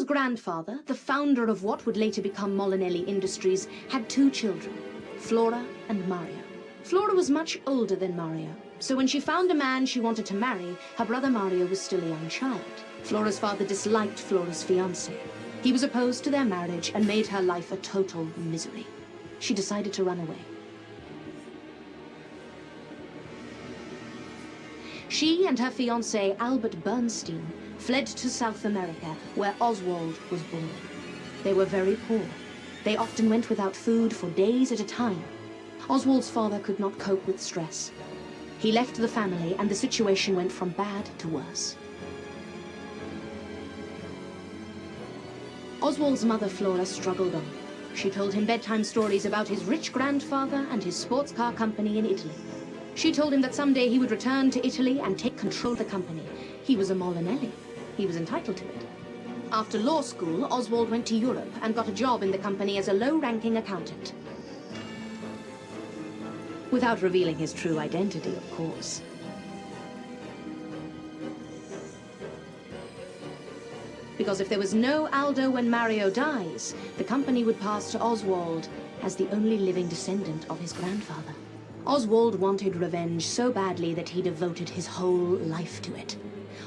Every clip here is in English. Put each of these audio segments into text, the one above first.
grandfather, the founder of what would later become Molinelli Industries, had two children, Flora and Mario. Flora was much older than Mario, so when she found a man she wanted to marry, her brother Mario was still a young child. Flora's father disliked Flora's fiancé. He was opposed to their marriage and made her life a total misery. She decided to run away. She and her fiancé, Albert Bernstein, fled to South America, where Oswald was born. They were very poor. They often went without food for days at a time. Oswald's father could not cope with stress. He left the family, and the situation went from bad to worse. Oswald's mother, Flora, struggled on. She told him bedtime stories about his rich grandfather and his sports car company in Italy. She told him that someday he would return to Italy and take control of the company. He was a Molinelli. He was entitled to it. After law school, Oswald went to Europe and got a job in the company as a low-ranking accountant. Without revealing his true identity, of course. Because if there was no Aldo when Mario dies, the company would pass to Oswald as the only living descendant of his grandfather. Oswald wanted revenge so badly that he devoted his whole life to it.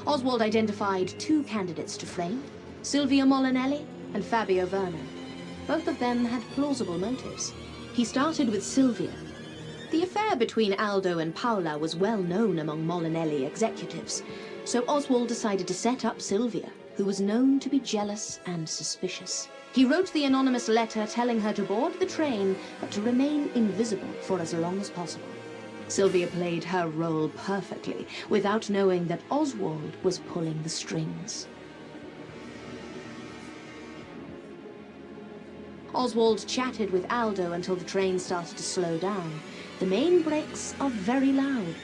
Oswald identified two candidates to frame, Silvia Molinelli and Fabio Verno. Both of them had plausible motives. He started with Silvia. The affair between Aldo and Paola was well known among Molinelli executives, so Oswald decided to set up Silvia, who was known to be jealous and suspicious. He wrote the anonymous letter telling her to board the train, but to remain invisible for as long as possible. Silvia played her role perfectly, without knowing that Oswald was pulling the strings. Oswald chatted with Aldo until the train started to slow down. The main brakes are very loud,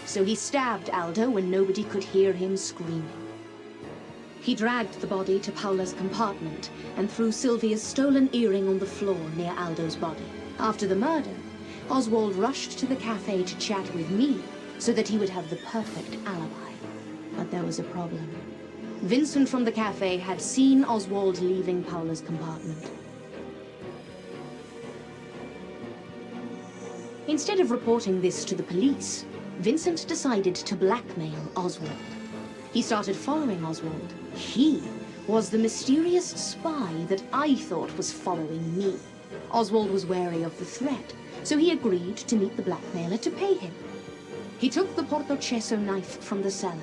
so he stabbed Aldo when nobody could hear him screaming. He dragged the body to Paola's compartment and threw Silvia's stolen earring on the floor near Aldo's body. After the murder, Oswald rushed to the cafe to chat with me so that he would have the perfect alibi. But there was a problem. Vincent from the cafe had seen Oswald leaving Paola's compartment. Instead of reporting this to the police, Vincent decided to blackmail Oswald. He started following Oswald. He was the mysterious spy that I thought was following me. Oswald was wary of the threat, so he agreed to meet the blackmailer to pay him. He took the Portocesso knife from the cellar,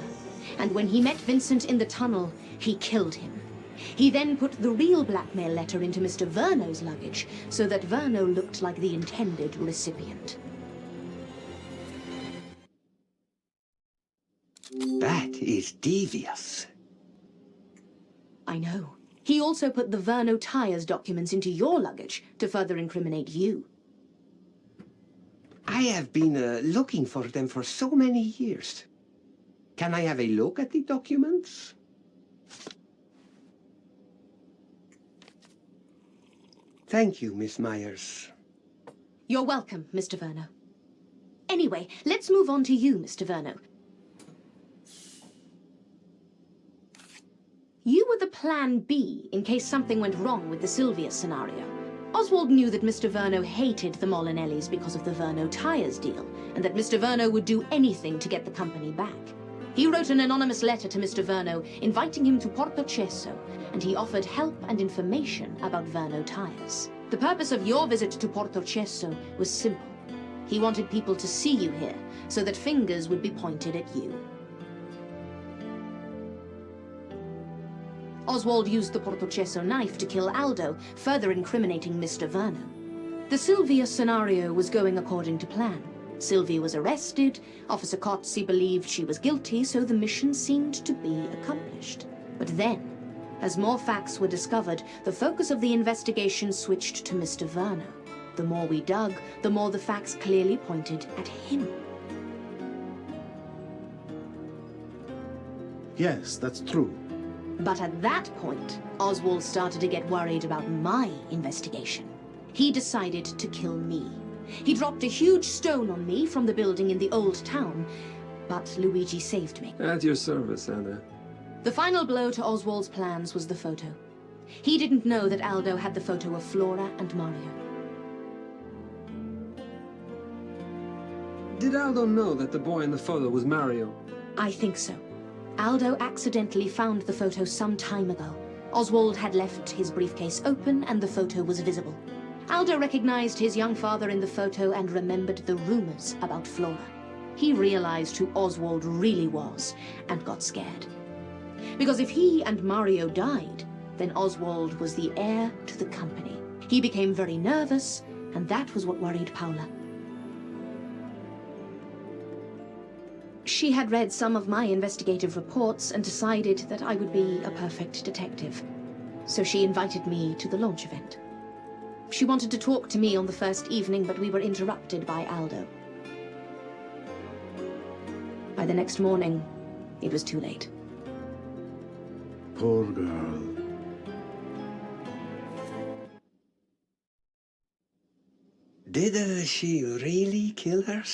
and when he met Vincent in the tunnel, he killed him. He then put the real blackmail letter into Mr. Verno's luggage, so that Verno looked like the intended recipient. That is devious. I know. He also put the Verno tires documents into your luggage to further incriminate you. I have been looking for them for so many years. Can I have a look at the documents? Thank you, Miss Myers. You're welcome, Mr. Verno. Anyway, let's move on to you, Mr. Verno. You were the plan B in case something went wrong with the Silvia scenario. Oswald knew that Mr. Verno hated the Molinellis because of the Verno tires deal, and that Mr. Verno would do anything to get the company back. He wrote an anonymous letter to Mr. Verno inviting him to Portocesso, and he offered help and information about Verno tires. The purpose of your visit to Portocesso was simple. He wanted people to see you here, so that fingers would be pointed at you. Oswald used the Portocesso knife to kill Aldo, further incriminating Mr. Verno. The Silvia scenario was going according to plan. Silvia was arrested, Officer Cozzi believed she was guilty, so the mission seemed to be accomplished. But then, as more facts were discovered, the focus of the investigation switched to Mr. Verno. The more we dug, the more the facts clearly pointed at him. Yes, that's true. But at that point, Oswald started to get worried about my investigation. He decided to kill me. He dropped a huge stone on me from the building in the old town, but Luigi saved me. At your service, Anna. The final blow to Oswald's plans was the photo. He didn't know that Aldo had the photo of Flora and Mario. Did Aldo know that the boy in the photo was Mario? I think so. Aldo accidentally found the photo some time ago. Oswald had left his briefcase open and the photo was visible. Aldo recognized his young father in the photo and remembered the rumors about Flora. He realized who Oswald really was and got scared. Because if he and Mario died, then Oswald was the heir to the company. He became very nervous, and that was what worried Paula. She had read some of my investigative reports and decided that I would be a perfect detective. So she invited me to the launch event. She wanted to talk to me on the first evening, but we were interrupted by Aldo. By the next morning, it was too late. Poor girl. Did she really kill herself?